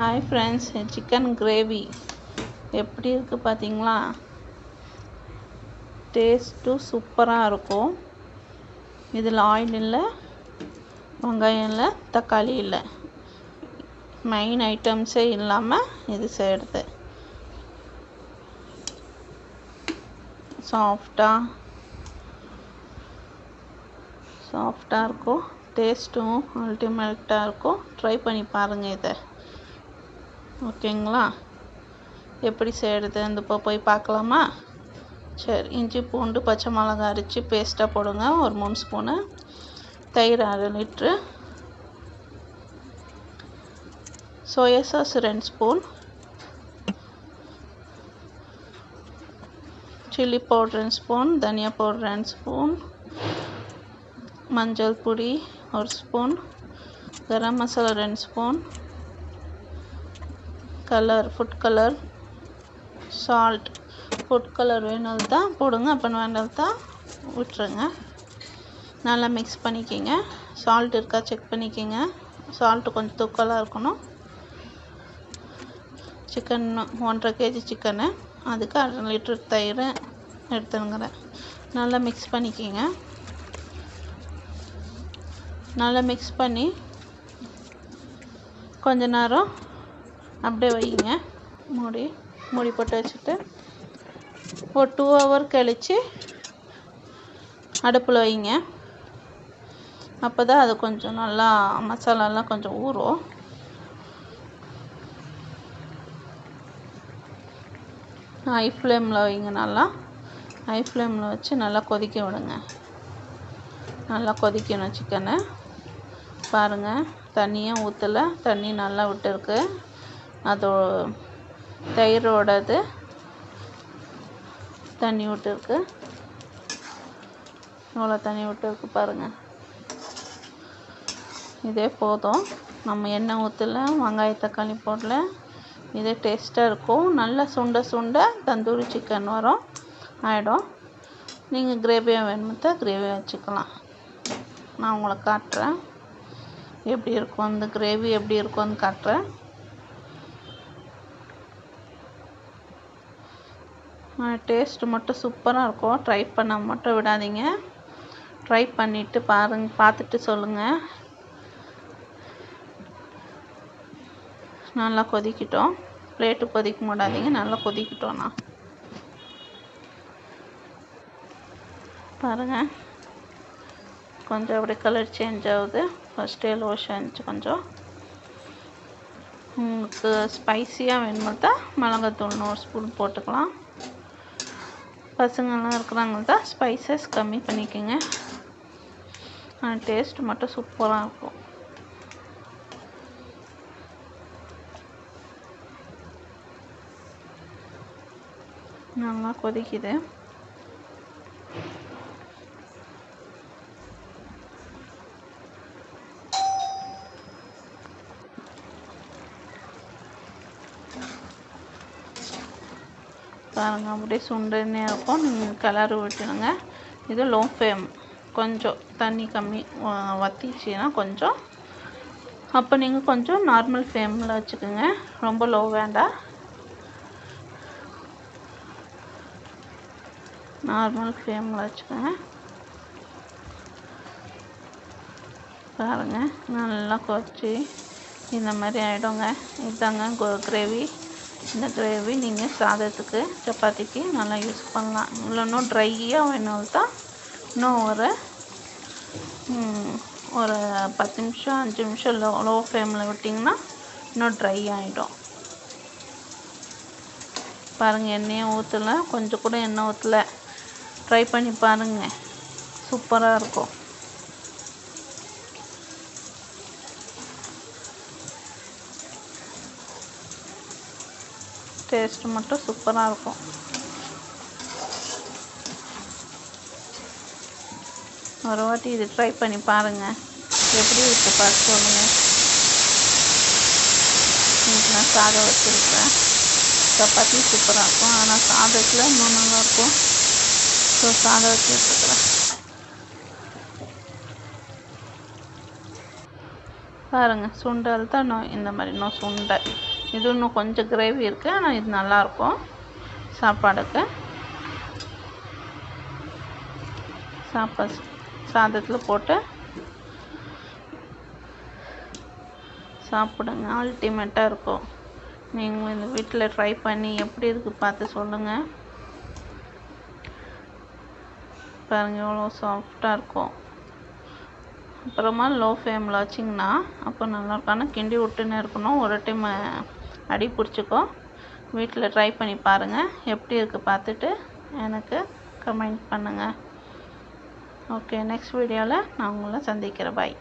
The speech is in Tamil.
ஹாய் ஃப்ரெண்ட்ஸ், சிக்கன் கிரேவி எப்படி இருக்குது பார்த்தீங்களா? டேஸ்ட்டும் சூப்பராக இருக்கும். இதில் ஆயில் இல்லை, வெங்காயம் இல்லை, தக்காளி இல்லை, மெயின் ஐட்டம்ஸே இல்லாமல் இது செய்கிறது. சாஃப்டாக இருக்கும், டேஸ்ட்டும் அல்டிமேட்டாக இருக்கும். ட்ரை பண்ணி பாருங்கள் இதை. ஓகேங்களா? எப்படி செய்கிறது அந்த போய் பார்க்கலாமா? சரி, இஞ்சி பூண்டு பச்சை மிளகாய் அரைச்சி பேஸ்ட்டாக போடுங்க, ஒரு 3 ஸ்பூனு. தயிர் 1/2 litre. Soya sauce 2 spoon. Chilli powder 2 spoon. தனியா பவுடர் 2 ஸ்பூன். மஞ்சள் பொடி 1 spoon. Garam masala 2 spoon. Food colour, salt. Food colour வேணாலும் தான் போடுங்க, அப்போ வேண்டாலும் தான் விட்டுருங்க. நல்லா மிக்ஸ் பண்ணிக்கிங்க. சால்ட் இருக்கா செக் பண்ணிக்கிங்க. சால்ட்டு கொஞ்சம் தூக்கலாக இருக்கணும். சிக்கன் 1.5 kg சிக்கனு, அதுக்கு 1/2 லிட்டர் தயிர் எடுத்துங்கிறேன். நல்லா மிக்ஸ் பண்ணிக்கிங்க. நல்லா மிக்ஸ் பண்ணி கொஞ்ச நேரம் அப்படியே வைங்க. மூடி போட்டு வச்சுட்டு ஒரு 2 hour கழித்து அடுப்பில் வைங்க. அப்போ தான் அது கொஞ்சம் நல்லா மசாலாலாம் கொஞ்சம் ஊறும். ஹை ஃப்ளேமில் வைங்க. ஹை ஃப்ளேமில் வச்சு நல்லா கொதிக்க விடுங்க. நல்லா கொதிக்கணும் சிக்கனை. பாருங்கள், தண்ணியும் ஊற்றலை, தண்ணி நல்லா விட்டுருக்கு. அது தயிரோடது தண்ணி விட்டுருக்கு. எவ்வளோ தண்ணி விட்டுருக்கு பாருங்கள். இதே போதும். நம்ம எண்ணெய் ஊற்றலை, வெங்காயம் தக்காளி போடல. இதே டேஸ்ட்டாக இருக்கும். நல்லா சுண்ட தந்தூரி சிக்கன் ஆகிடும். நீங்கள் கிரேவியாக வேணுமெண்டா கிரேவியாக வச்சுக்கலாம். நான் உங்களுக்கு காட்டுறேன் எப்படி இருக்கும், அந்த கிரேவி எப்படி இருக்கும்னு காட்டுறேன். டேஸ்ட்டு மட்டும் சூப்பராக இருக்கும். ட்ரை பண்ண மட்டும் விடாதீங்க. ட்ரை பண்ணிவிட்டு பார்த்துட்டு சொல்லுங்கள். நல்லா கொதிக்கிட்டோம். பிளேட்டு கொதிக்க மாட்டாதீங்க, நல்லா கொதிக்கிட்டோண்ணா. பாருங்கள், கொஞ்சம் அப்படியே கலர் சேஞ்ச் ஆகுது. ஃபஸ்ட்டே லோஷன் இருந்துச்சு. கொஞ்சம் உங்களுக்கு ஸ்பைஸியாக வேணுமெண்டா மிளகாத்தூள் 1 ஸ்பூன் போட்டுக்கலாம். பசங்கள்லாம் இருக்கிறாங்க தான் ஸ்பைசஸ் கம்மி பண்ணிக்கோங்க. டேஸ்ட் மட்டும் சூப்பராக இருக்கும். நல்லா கொதிக்குது. பாருங்கள், அப்படியே சுண்டனே இருக்கும். நீங்கள் கிளறு விட்டுடுங்க. இது லோ ஃப்ளேம். கொஞ்சம் தண்ணி கம்மி வற்றிச்சின்னா கொஞ்சம், அப்போ நீங்கள் கொஞ்சம் நார்மல் ஃப்ளேமில் வச்சுக்கோங்க. ரொம்ப லோ வேண்டாம், நார்மல் ஃப்ளேமில் வச்சுக்கோங்க. பாருங்கள், நல்லா கொதிச்சு இந்த மாதிரி ஆகிடுங்க. இதுதாங்க கிரேவி. இந்த கிரேவி நீங்கள் சாதத்துக்கு சப்பாத்திக்கு நல்லா யூஸ் பண்ணலாம். இல்லைன்னா ட்ரையாக வேணும் தான் இன்னும் ஒரு 10 நிமிஷம் 5 நிமிஷம் லோ ஃப்ளேமில் விட்டிங்கன்னா இன்னும் ட்ரை ஆகிடும். பாருங்கள், எண்ணெயும் ஊற்றலை, கொஞ்சம் கூட எண்ணெய் ஊற்றலை. ட்ரை பண்ணி பாருங்கள், சூப்பராக இருக்கும். டேஸ்ட் மட்டும் சூப்பராக இருக்கும். ஒரு வாட்டி இது ட்ரை பண்ணி பாருங்கள், எப்படி இருக்குது பார்த்து சொல்லுங்கள். இன்னைக்கு நான் சாதம் வச்சுருக்கேன். சப்பாத்தி சூப்பராக இருக்கும், ஆனால் சாதத்தில் இன்னும் நல்லாயிருக்கும். ஸோ சாதம் வச்சுருக்கிறேன். பாருங்கள் சுண்டல் தான் இந்த மாதிரி இன்னும் சுண்டை இது இன்னும் கொஞ்சம் கிரேவி இருக்குது. ஆனால் இது நல்லாயிருக்கும் சாப்பாடுக்கு. சாதத்தில் போட்டு சாப்பிடுங்க, அல்டிமேட்டாக இருக்கும். நீங்களும் இந்த வீட்டில் ட்ரை பண்ணி எப்படி இருக்குது பார்த்து சொல்லுங்கள். பாருங்கள் எவ்வளோ சாஃப்டாக இருக்கும். அப்புறமா லோ ஃப்ளேமில் வச்சிங்கன்னா அப்போ நல்லாயிருக்கும். ஆனால் கிண்டி விட்டுன்னு இருக்கணும். ஒரு டைம் அடி பிடிச்சிக்கோ. வீட்டில் ட்ரை பண்ணி பாருங்கள். எப்படி இருக்குது பார்த்துட்டு எனக்கு கமெண்ட் பண்ணுங்கள். ஓகே, நெக்ஸ்ட் வீடியோவில் நான் உங்களை சந்திக்கிறேன். பாய்.